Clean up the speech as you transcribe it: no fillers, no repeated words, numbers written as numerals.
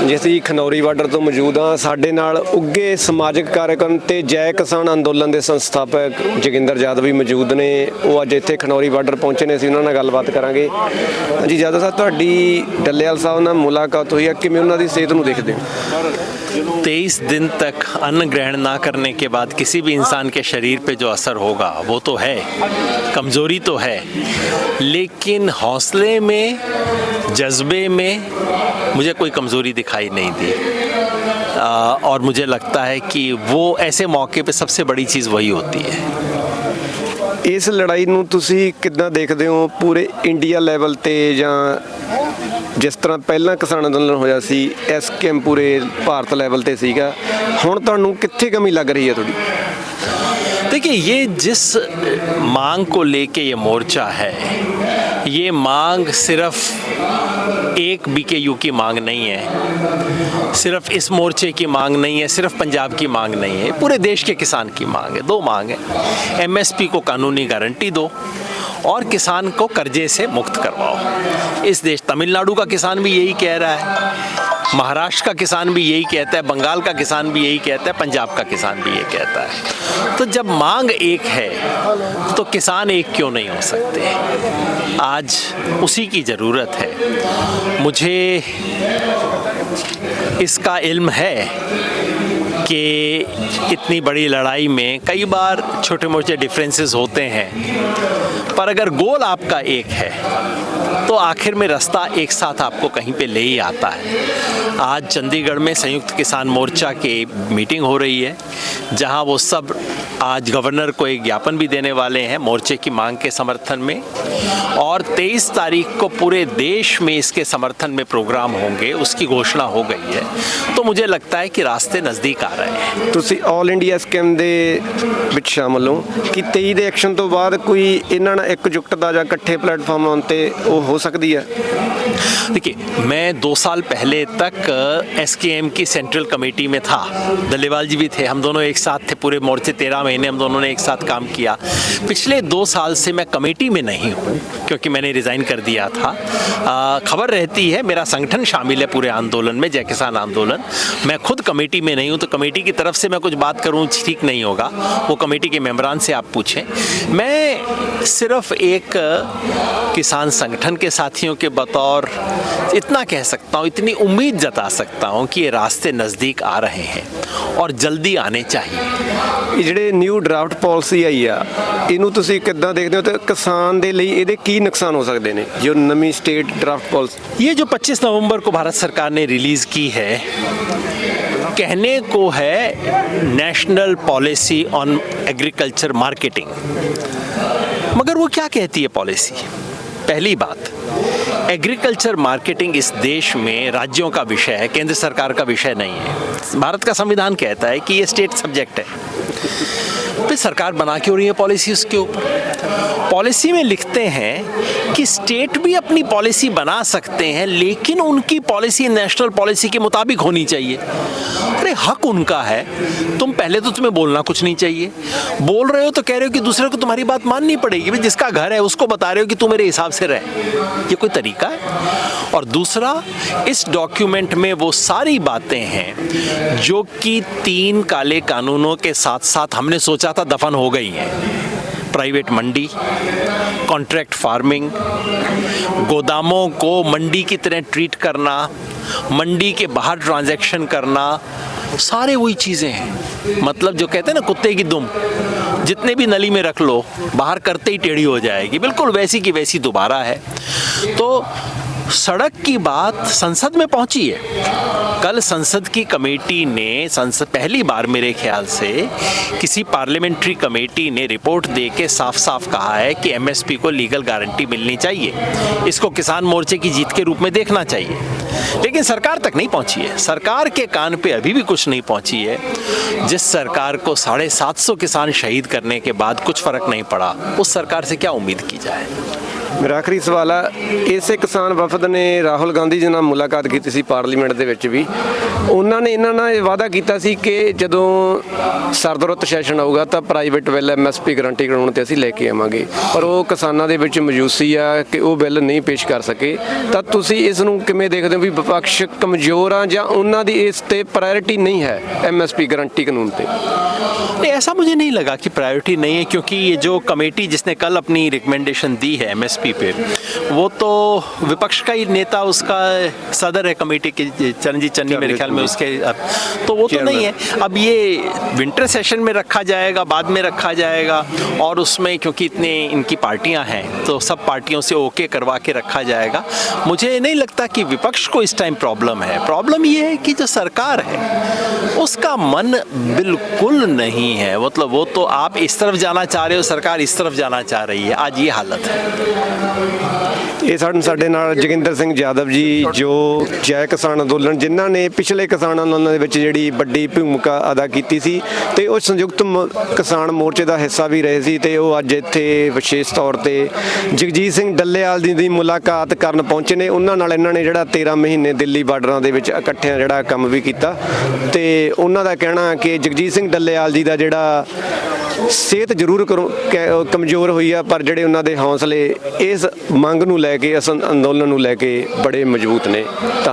ਜੀ ਅਸੀਂ ਖਨੌਰੀ ਬਾਰਡਰ ਤੋਂ ਮੌਜੂਦ ਹਾਂ। ਸਾਡੇ ਨਾਲ ਉੱਘੇ ਸਮਾਜਿਕ ਕਾਰਜਕਰਤਾ ਤੇ ਜੈ ਕਿਸਾਨ ਅੰਦੋਲਨ ਦੇ ਸੰਸਥਾਪਕ ਜੋਗਿੰਦਰ ਯਾਦਵ ਵੀ ਮੌਜੂਦ ਨੇ। ਉਹ ਅੱਜ ਇੱਥੇ ਖਨੌਰੀ ਬਾਰਡਰ ਪਹੁੰਚੇ ਨੇ, ਅਸੀਂ ਉਹਨਾਂ ਨਾਲ ਗੱਲਬਾਤ ਕਰਾਂਗੇ। ਜੀ ਯਾਦਵ ਸਾਹਿਬ, ਤੁਹਾਡੀ ਡੱਲੇਵਾਲ ਸਾਹਿਬ ਨਾਲ ਮੁਲਾਕਾਤ ਹੋਈ ਹੈ, ਕਿਵੇਂ ਉਹਨਾਂ ਦੀ ਸਿਹਤ ਨੂੰ ਦੇਖਦੇ ਹੋ? 23 दिन तक अन्न ग्रहण ना करने के बाद किसी भी इंसान के शरीर पे जो असर होगा वो तो है, कमज़ोरी तो है, लेकिन हौसले में, जज्बे में मुझे कोई कमज़ोरी दिखाई नहीं दी। और मुझे लगता है कि वो ऐसे मौके पे सबसे बड़ी चीज़ वही होती है। ਇਸ ਲੜਾਈ ਨੂੰ ਤੁਸੀਂ ਕਿੱਦਾਂ ਦੇਖਦੇ ਹੋ ਪੂਰੇ ਇੰਡੀਆ ਲੈਵਲ ਤੇ, ਜਾਂ ਜਿਸ ਤਰ੍ਹਾਂ ਪਹਿਲਾਂ ਕਿਸਾਨ ਅੰਦੋਲਨ ਹੋਇਆ ਸੀ SKM ਪੂਰੇ ਭਾਰਤ ਲੈਵਲ ਤੇ ਸੀਗਾ, ਹੁਣ ਤੁਹਾਨੂੰ ਕਿੱਥੇ ਕਮੀ ਲੱਗ ਰਹੀ ਹੈ ਤੁਹਾਡੀ? देखिए, ये जिस मांग को लेके ये मोर्चा है, ये मांग सिर्फ एक BKU की मांग नहीं है, सिर्फ इस मोर्चे की मांग नहीं है, सिर्फ पंजाब की मांग नहीं है, पूरे देश के किसान की मांग है। दो मांग है, MSP को कानूनी गारंटी दो और किसान को कर्जे से मुक्त करवाओ। इस देश तमिलनाडु का किसान भी यही कह रहा है, महाराष्ट्र का किसान भी यही कहता है, बंगाल का किसान भी यही कहता है, पंजाब का किसान भी ये कहता है। तो जब मांग एक है तो किसान एक क्यों नहीं हो सकते? आज उसी की ज़रूरत है। मुझे इसका इल्म है कि इतनी बड़ी लड़ाई में कई बार छोटे मोटे डिफरेंसेस होते हैं, पर अगर गोल आपका एक है तो आखिर में रास्ता एक साथ आपको कहीं पे ले ही आता है। आज चंडीगढ़ में संयुक्त किसान मोर्चा की मीटिंग हो रही है, जहां वो सब आज गवर्नर को एक ज्ञापन भी देने वाले हैं मोर्चे की मांग के समर्थन में, और 23 तारीख को पूरे देश में इसके समर्थन में प्रोग्राम होंगे, उसकी घोषणा हो गई है। तो मुझे लगता है कि रास्ते नज़दीक आ रहे हैं। ਤੁਸੀਂ ਆਲ ਇੰਡੀਆ ਸਕੀਮ ਦੇ ਵਿੱਚ ਸ਼ਾਮਲ ਹੋ ਕਿ 23 ਦੇ ਐਕਸ਼ਨ ਤੋਂ ਬਾਅਦ ਕੋਈ ਇਹਨਾਂ ਨਾਲ ਇਕਜੁੱਟਤਾ ਜਾਂ ਇਕੱਠੇ ਪਲੇਟਫਾਰਮ ਆਉਣ ਤੇ ਉਹ ਹੋ ਸਕਦੀ है? देखिए, मैं 2 साल पहले तक SKM की सेंट्रल कमेटी में था, डल्लेवाल जी भी थे, हम दोनों एक साथ थे, पूरे मोर्चे 13 महीने हम दोनों ने एक साथ काम किया। पिछले 2 साल से मैं कमेटी में नहीं हूँ क्योंकि मैंने रिज़ाइन कर दिया था। खबर रहती है मेरा संगठन शामिल है पूरे आंदोलन में, जय किसान आंदोलन। मैं खुद कमेटी में नहीं हूँ, तो कमेटी की तरफ से मैं कुछ बात करूँ ठीक नहीं होगा, वो कमेटी के मेंबरान से आप पूछें। मैं सिर्फ एक किसान संगठन के साथियों के बतौर इतना कह सकता हूँ, इतनी उम्मीद जता सकता हूँ कि ये रास्ते नज़दीक आ रहे हैं और जल्दी आने चाहिए। ਇਹ ਜਿਹੜੇ ਨਿਊ ਡਰਾਫਟ ਪਾਲਿਸੀ ਆਈ ਆ, ਇਹਨੂੰ ਤੁਸੀਂ ਕਿੱਦਾਂ ਦੇਖਦੇ ਹੋ ਤੇ ਕਿਸਾਨ ਦੇ ਲਈ ਇਹਦੇ ਕੀ ਨੁਕਸਾਨ ਹੋ ਸਕਦੇ ਨੇ ਜੋ ਨਵੀਂ ਸਟੇਟ ਡਰਾਫਟ ਪਾਲਿਸੀ? ये जो 25 नवंबर को भारत सरकार ने रिलीज़ की है, कहने को है national policy on agriculture marketing, मगर वो क्या कहती है पॉलिसी? पहली बात, एग्रीकल्चर मार्केटिंग इस देश में राज्यों का विषय है, केंद्र सरकार का विषय नहीं है। भारत का संविधान कहता है कि ये स्टेट सब्जेक्ट है। फिर सरकार बना क्यों रही है पॉलिसी उसके ऊपर? पॉलिसी में लिखते हैं कि स्टेट भी अपनी पॉलिसी बना सकते हैं, लेकिन उनकी पॉलिसी नेशनल पॉलिसी के मुताबिक होनी चाहिए। अरे हक उनका है, तुम पहले तो तुम्हें बोलना कुछ नहीं चाहिए, बोल रहे हो तो कह रहे हो कि दूसरे को तुम्हारी बात माननी पड़ेगी। भाई जिसका घर है उसको बता रहे हो कि तू मेरे हिसाब से रहे, ये कोई तरीका है? और दूसरा, इस डॉक्यूमेंट में वो सारी बातें हैं जो कि 3 काले कानूनों के साथ साथ हमने सोचा था दफन हो गई हैं। प्राइवेट मंडी, कॉन्ट्रैक्ट फार्मिंग, गोदामों को मंडी की तरह ट्रीट करना, मंडी के बाहर ट्रांजैक्शन करना, सारे वही चीज़ें हैं। मतलब जो कहते हैं ना कुत्ते की दुम, जितने भी नली में रख लो, बाहर करते ही टेढ़ी हो जाएगी, बिल्कुल वैसी की वैसी दोबारा है। तो सड़क की बात संसद में पहुंची है। कल संसद की कमेटी ने, संसद पहली बार मेरे ख्याल से किसी पार्लियामेंट्री कमेटी ने रिपोर्ट दे के साफ साफ कहा है कि MSP को लीगल गारंटी मिलनी चाहिए, इसको किसान मोर्चे की जीत के रूप में देखना चाहिए। लेकिन सरकार तक नहीं पहुंची है, सरकार के कान पे अभी भी कुछ नहीं पहुंची है। जिस सरकार को 750 किसान शहीद करने के बाद कुछ फर्क नहीं पड़ा, उस सरकार से क्या उम्मीद की जाए? ਮੇਰਾ ਆਖਰੀ ਸਵਾਲ ਆ, ਇਸੇ ਕਿਸਾਨ ਵਫਦ ਨੇ ਰਾਹੁਲ ਗਾਂਧੀ ਜੀ ਨਾਲ ਮੁਲਾਕਾਤ ਕੀਤੀ ਸੀ ਪਾਰਲੀਮੈਂਟ ਦੇ ਵਿੱਚ ਵੀ। ਉਹਨਾਂ ਨੇ ਇਹਨਾਂ ਨਾਲ ਇਹ ਵਾਅਦਾ ਕੀਤਾ ਸੀ ਕਿ ਜਦੋਂ ਸਰਦਰੁੱਤ ਸੈਸ਼ਨ ਆਊਗਾ ਤਾਂ ਪ੍ਰਾਈਵੇਟ ਬਿੱਲ ਐਮਐਸਪੀ ਗਰੰਟੀ ਕਾਨੂੰਨ ਤੇ ਅਸੀਂ ਲੈ ਕੇ ਆਵਾਂਗੇ, ਪਰ ਉਹ ਕਿਸਾਨਾਂ ਦੇ ਵਿੱਚ ਮੌਜੂਦ ਸੀ ਆ ਕਿ ਉਹ ਬਿੱਲ ਨਹੀਂ ਪੇਸ਼ ਕਰ ਸਕੇ। ਤਾਂ ਤੁਸੀਂ ਇਸ ਨੂੰ ਕਿਵੇਂ ਦੇਖਦੇ ਹੋ ਵੀ ਵਿਪਕਸ਼ ਕਮਜ਼ੋਰ ਆ ਜਾਂ ਉਹਨਾਂ ਦੀ ਇਸ ਤੇ ਪ੍ਰਾਇੋਰਟੀ नहीं है एमएसपी गारंटी कानून पे? नहीं, ऐसा मुझे नहीं लगा कि प्रायोरिटी नहीं है, क्योंकि ये जो कमेटी जिसने कल अपनी रिकमेंडेशन दी है एमएसपी पे, वो तो विपक्ष का ही नेता, उसका सदर है कमेटी के, चरणजीत चन्नी मेरे ख्याल में उसके, तो वो तो नहीं है। अब ये विंटर सेशन में रखा जाएगा, बाद में रखा जाएगा, और उसमें क्योंकि इतने इनकी पार्टियां हैं तो सब पार्टियों से ओके करवा के रखा जाएगा। मुझे नहीं लगता कि विपक्ष को इस टाइम प्रॉब्लम है। प्रॉब्लम ये है कि जो सरकार है उसका मन बिल्कुल नहीं है, मतलब वो तो आप इस तरफ जाना चाह रहे हो, सरकार इस तरफ जाना चाह रही है, आज ये हालत है। ਇਹ ਸਾਡੇ ਨਾਲ ਜੋਗਿੰਦਰ ਸਿੰਘ ਯਾਦਵ ਜੀ, ਜੋ ਜੈ ਕਿਸਾਨ ਅੰਦੋਲਨ ਜਿਨ੍ਹਾਂ ਨੇ ਪਿਛਲੇ ਕਿਸਾਨ ਅੰਦੋਲਨ ਦੇ ਵਿੱਚ ਜਿਹੜੀ ਵੱਡੀ ਭੂਮਿਕਾ ਅਦਾ ਕੀਤੀ ਸੀ ਤੇ ਉਹ ਸੰਯੁਕਤ ਕਿਸਾਨ ਮੋਰਚੇ ਦਾ ਹਿੱਸਾ ਵੀ ਰਹੇ ਸੀ, ਤੇ ਉਹ ਅੱਜ ਇੱਥੇ ਵਿਸ਼ੇਸ਼ ਤੌਰ ਤੇ ਜਗਜੀਤ ਸਿੰਘ ਡੱਲੇਵਾਲ ਦੀ ਮੁਲਾਕਾਤ ਕਰਨ ਪਹੁੰਚੇ ਨੇ। ਉਹਨਾਂ ਨਾਲ ਇਹਨਾਂ ਨੇ ਜਿਹੜਾ 13 ਮਹੀਨੇ ਦਿੱਲੀ ਬਾਰਡਰਾਂ ਦੇ ਵਿੱਚ ਇਕੱਠਿਆਂ ਜਿਹੜਾ ਕੰਮ ਵੀ ਕੀਤਾ, ਤੇ ਉਹਨਾਂ ਦਾ ਕਹਿਣਾ ਕਿ ਜਗਜੀਤ ਸਿੰਘ ਡੱਲੇਵਾਲ ਜੀ ਦਾ ਜਿਹੜਾ ਸਿਹਤ ਜ਼ਰੂਰ ਕਮਜ਼ੋਰ ਹੋਈ ਆ, ਪਰ ਜਿਹੜੇ ਉਹਨਾਂ ਦੇ ਹੌਸਲੇ ਇਸ ਮੰਗ ਨੂੰ ਲੈ ਕੇ, ਇਸ ਅੰਦੋਲਨ ਨੂੰ ਲੈ ਕੇ ਬੜੇ ਮਜ਼ਬੂਤ ਨੇ।